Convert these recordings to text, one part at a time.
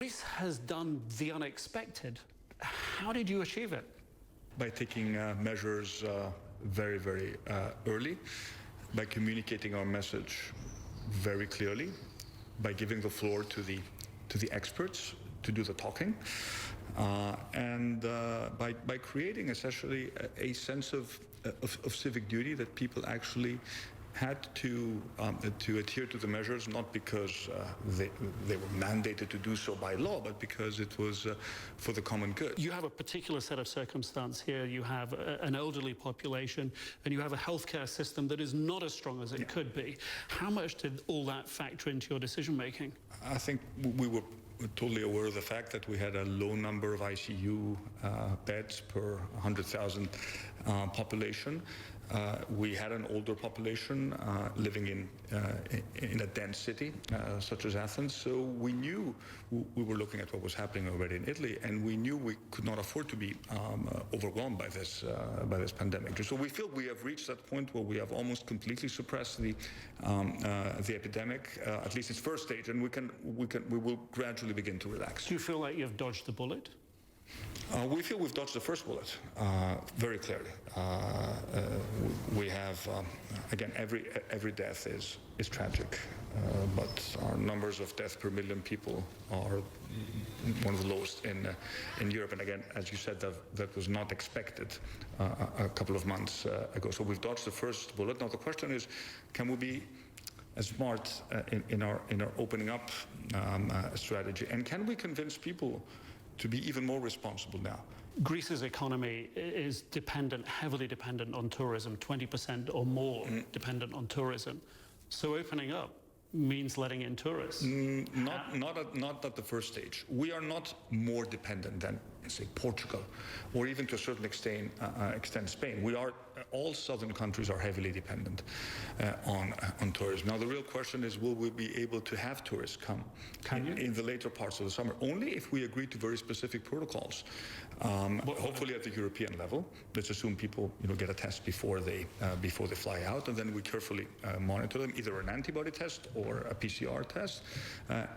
Greece has done the unexpected. How did you achieve it? By taking measures very, very early, by communicating our message very clearly, by giving the floor to the experts to do the talking, and by creating essentially a sense of civic duty that people actually had to adhere to the measures, not because they were mandated to do so by law, but because it was for the common good. You have a particular set of circumstance here. You have an elderly population, and you have a healthcare system that is not as strong as it could be. How much did all that factor into your decision making? I think we were totally aware of the fact that we had a low number of ICU beds per 100,000 population. We had an older population living in a dense city such as Athens, so we knew we were looking at what was happening already in Italy, and we knew we could not afford to be overwhelmed by this pandemic. So we feel we have reached that point where we have almost completely suppressed the epidemic, at least its first stage, and we will gradually begin to relax. Do you feel like you've dodged the bullet? We feel we've dodged the first bullet very clearly. We have again, every death is tragic, but our numbers of deaths per million people are one of the lowest in Europe. And again, as you said, that was not expected a couple of months ago. So we've dodged the first bullet. Now the question is, can we be as smart in our opening up strategy, and can we convince people to be even more responsible now? Greece's economy is heavily dependent on tourism, 20% or more dependent on tourism. So opening up means letting in tourists. Not at the first stage. We are not more dependent than, say, Portugal, or even to a certain extent Spain. All southern countries are heavily dependent on tourism. Now the real question is, will we be able to have tourists come in the later parts of the summer? Only if we agree to very specific protocols. Hopefully at the European level. Let's assume people get a test before they fly out, and then we carefully monitor them, either an antibody test or a PCR test,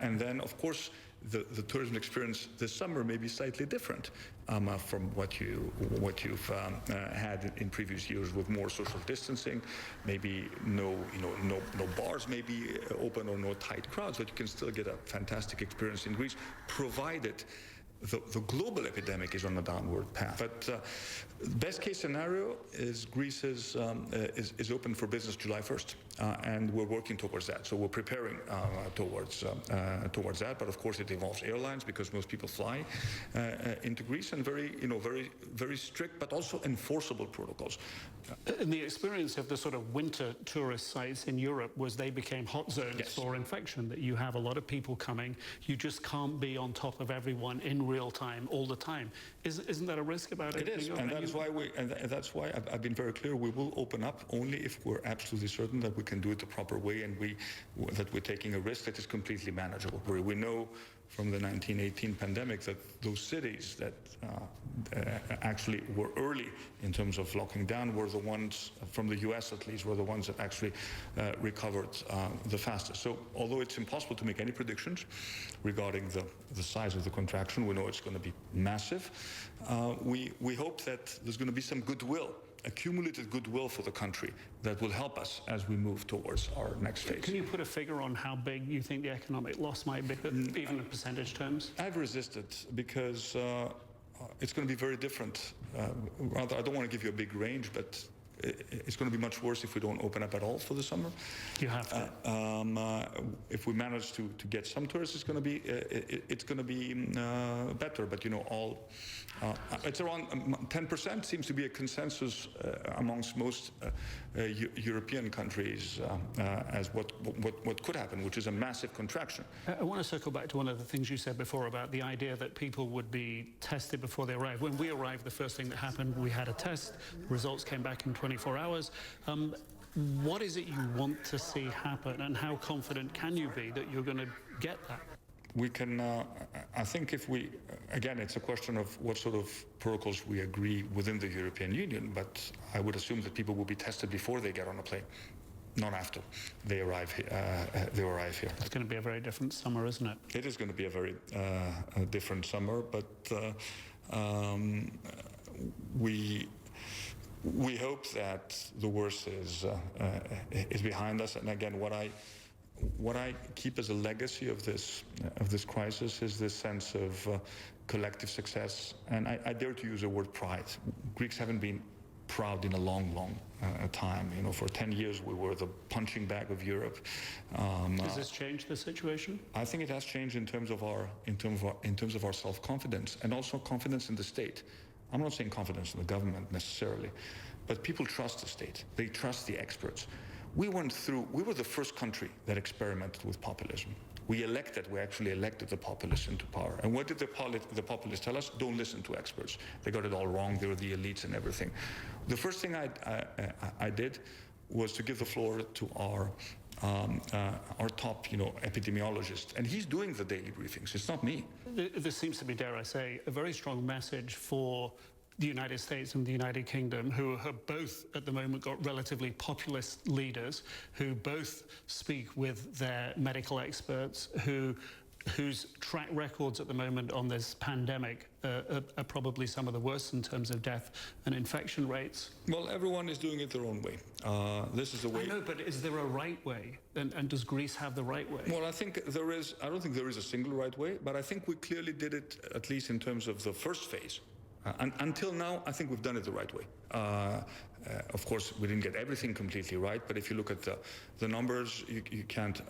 and then of course the tourism experience this summer may be slightly different from what you've had in previous years, with more social distancing, maybe no bars may be open or no tight crowds, but you can still get a fantastic experience in Greece, provided the global epidemic is on a downward path. But best case scenario is Greece is open for business July 1st, and we're working towards that. So we're preparing towards that. But of course, it involves airlines, because most people fly into Greece, and very strict but also enforceable protocols. And the experience of the sort of winter tourist sites in Europe was they became hot zones for infection. That you have a lot of people coming, you just can't be on top of everyone in real time all the time. Isn't that a risk about it? It is, and that's why I've been very clear. We will open up only if we're absolutely certain that we can do it the proper way, and that we're taking a risk that is completely manageable. We know from the 1918 pandemic that those cities that actually were early in terms of locking down were the ones, from the US at least, were the ones that actually recovered the fastest. So although it's impossible to make any predictions regarding the size of the contraction, we know it's going to be massive. We hope that there's going to be some goodwill, accumulated goodwill for the country, that will help us as we move towards our next phase. Can you put a figure on how big you think the economic loss might be, even in percentage terms? I've resisted, because it's going to be very different. Rather, I don't want to give you a big range, but it's going to be much worse if we don't open up at all for the summer. You have to. If we manage to get some tourists, it's going to be better. But it's around 10% seems to be a consensus amongst most European countries as what could happen, which is a massive contraction. I want to circle back to one of the things you said before about the idea that people would be tested before they arrive. When we arrived, the first thing that happened, we had a test. Results came back in 24 hours. What is it you want to see happen, and how confident can you be that you're going to get that? We can, I think if we, again, it's a question of what sort of protocols we agree within the European Union, but I would assume that people will be tested before they get on a plane. not after they arrive here. It's going to be a very different summer, isn't it? It is going to be a very different summer, but we hope that the worst is behind us. And again, what I keep as a legacy of this crisis is this sense of collective success, and I dare to use the word pride. Greeks haven't been proud in a long time. You know, for 10 years we were the punching bag of Europe. Does this change the situation? I think it has changed in terms of our self-confidence and also confidence in the state. I'm not saying confidence in the government necessarily, but people trust the state. They trust the experts. We were the first country that experimented with populism. We actually elected the populists into power. And what did the populists tell us? Don't listen to experts. They got it all wrong. They were the elites and everything. The first thing I did was to give the floor to our top, epidemiologist, and he's doing the daily briefings. It's not me. This seems to be, dare I say, a very strong message for the United States and the United Kingdom, who have both at the moment got relatively populist leaders, who both speak with their medical experts, whose track records at the moment on this pandemic are probably some of the worst in terms of death and infection rates. Well, everyone is doing it their own way. This is the way. I know, but is there a right way? And does Greece have the right way? Well, I don't think there is a single right way, but I think we clearly did it, at least in terms of the first phase. Until now, I think we've done it the right way. Of course, we didn't get everything completely right, but if you look at the numbers, you can't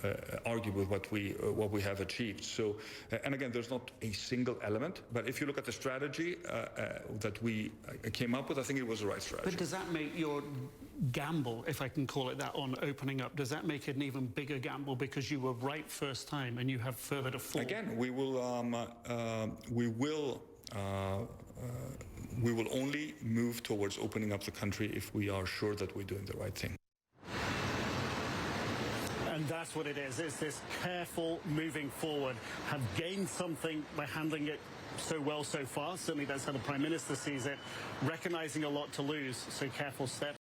argue with what we have achieved. So, and again, there's not a single element, but if you look at the strategy that we came up with, I think it was the right strategy. But does that make your gamble, if I can call it that, on opening up, does that make it an even bigger gamble because you were right first time and you have further to fall? Again, we will only move towards opening up the country if we are sure that we're doing the right thing. And that's what it is. It's this careful moving forward. Have gained something by handling it so well so far. Certainly that's how the Prime Minister sees it. Recognising a lot to lose, so careful steps.